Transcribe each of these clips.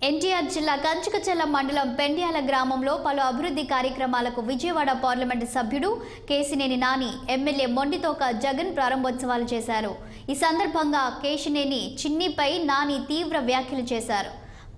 ఎన్టీఆర్ జిల్లా కంచుకచర్ల మండలం పెండ్యాల గ్రామంలో పలు అభివృద్ధి కార్యక్రమాలకు విజయవాడ పార్లమెంటు సభ్యుడు కేశినేని నాని, ఎమ్మెల్యే మొండితోక జగన్ ప్రారంభోత్సవాలు చేశారు. ఈ సందర్భంగా కేశినేని చిన్నిపై నాని తీవ్ర వ్యాఖ్యలు చేశారు.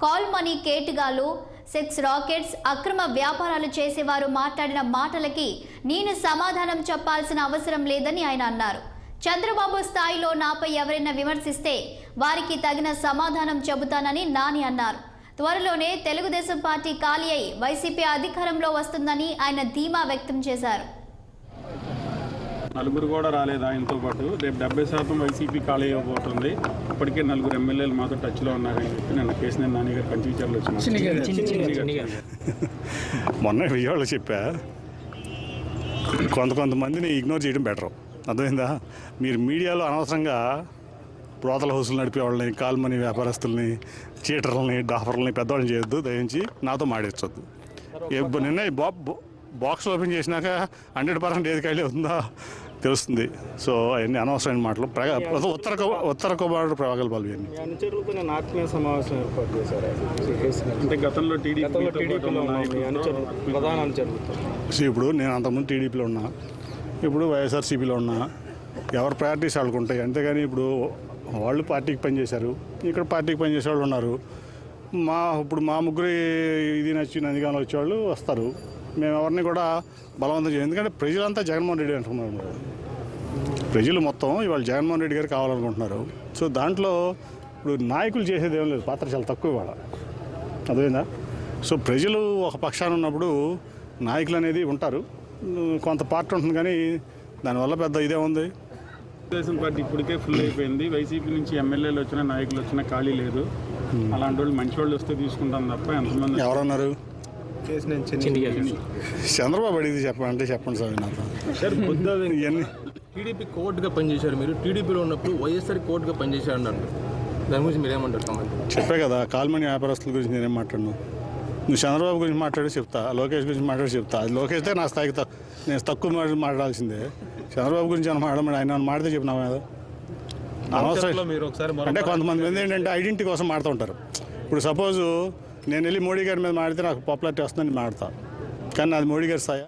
కాల్ మనీ కేటుగాలు, సెక్స్ రాకెట్స్, అక్రమ వ్యాపారాలు చేసేవారు మాట్లాడిన మాటలకి నేను సమాధానం చెప్పాల్సిన అవసరం లేదని ఆయన అన్నారు. చంద్రబాబు స్థాయిలో నాపై ఎవరైనా విమర్శిస్తే వారికి తగిన సమాధానం చెబుతానని నాని అన్నారు. త్వరలోనే తెలుగుదేశం పార్టీ ఖాళీ అయి వైసీపీ అధికారంలో వస్తుందని ఆయన ధీమా వ్యక్తం చేశారు. నలుగురు కూడా రాలేదు ఆయనతో పాటు. రేపు 70% వైసీపీ ఖాళీ అయిపోతుంది. ఇప్పటికే 4 ఎమ్మెల్యేలు మాతో టచ్లో ఉన్నారని చెప్పి నిన్న కేశినేని నాని గారు కంచుకచర్ల వచ్చిన మొన్న విజయవాడలో చెప్పా, కొంతమందిని ఇగ్నోర్ చేయడం బెటర్. అర్థమైందా? మీరు మీడియాలో అనవసరంగా బ్రోతల హౌసులు నడిపే వాళ్ళని, కాల్ మనీ వ్యాపారస్తుల్ని, చీటర్లని, డాఫర్లని పెద్దవాళ్ళని చేయొద్దు. దయించి నాతో మాడించొద్దు. నిన్న బాక్స్ ఓపెన్ చేసినాక 100% ఏది ఖాళీ అవుతుందో తెలుస్తుంది. సో అవన్నీ అనవసరమైన మాటలు. ఉత్తర కోబాడు ప్రగల్భాలు ఇవన్నీ. ఆత్మీయ సమావేశం ఏర్పాటు చేశారు. అంటే గతంలో ఇప్పుడు నేను అంతకుముందు టీడీపీలో ఉన్నా, ఇప్పుడు వైఎస్ఆర్సీపీలో ఉన్నా. ఎవరి ప్రయారిటీస్ వాళ్ళకు ఉంటాయి. అంతేగాని ఇప్పుడు వాళ్ళు పార్టీకి పనిచేశారు, ఇక్కడ పార్టీకి పనిచేసే వాళ్ళు ఉన్నారు. ఇప్పుడు మా ముగ్గురు ఇది నచ్చి నందిగామలో వచ్చేవాళ్ళు వస్తారు. మేము ఎవరిని కూడా బలవంతం చేయం. ఎందుకంటే ప్రజలంతా జగన్మోహన్ రెడ్డి అనుకున్నారు. ప్రజలు మొత్తం ఇవాళ జగన్మోహన్ రెడ్డి గారు కావాలనుకుంటున్నారు. సో దాంట్లో ఇప్పుడు నాయకులు చేసేది ఏం లేదు, పాత్ర చాలా తక్కువ ఇవాళ. అదేందా? సో ప్రజలు ఒక పక్షాన ఉన్నప్పుడు నాయకులు అనేది ఉంటారు, కొంత పార్టీ ఉంటుంది. కానీ దానివల్ల పెద్ద ఇదే ఉంది. తెలుగుదేశం పార్టీ ఇప్పటికే ఫుల్ అయిపోయింది. వైసీపీ నుంచి ఎమ్మెల్యేలు వచ్చినా, నాయకులు వచ్చినా ఖాళీ లేదు. అలాంటి వాళ్ళు మంచి వాళ్ళు వస్తే తీసుకుంటాం తప్ప ఎంతమంది. ఎవరన్నారు? చంద్రబాబు అడిగింది చెప్పండి సార్. నాకు ఇవన్నీ టీడీపీ కోర్టుగా పనిచేశారు. మీరు టీడీపీలో ఉన్నప్పుడు వైఎస్ఆర్ కోర్టుగా పనిచేశారు అన్నారు. దాని గురించి మీరు ఏమంటారు? చెప్పే కదా, కాల్మనీ వ్యాపారస్తుల గురించి నేనేం మాట్లాడను. నువ్వు చంద్రబాబు గురించి మాట్లాడి చెప్తా, లోకేష్ గురించి మాట్లాడి చెప్తా. అది లోకేష్తే నా స్థాయికి నేను తక్కువ మాట్లాడాల్సిందే. చంద్రబాబు గురించి ఏమైనా మాట్లాడమని ఆయన మాట్లాడితే చెప్పినా కదా అనవసరం. అంటే కొంతమంది ఏంటంటే ఐడెంటిటీ కోసం మాడుతూ ఉంటారు. ఇప్పుడు సపోజు నేను వెళ్ళి మోడీ గారి మీద మాడితే నాకు పాపులారిటీ వస్తుందని మాడతా, కానీ అది మోడీ గారి స్థాయి.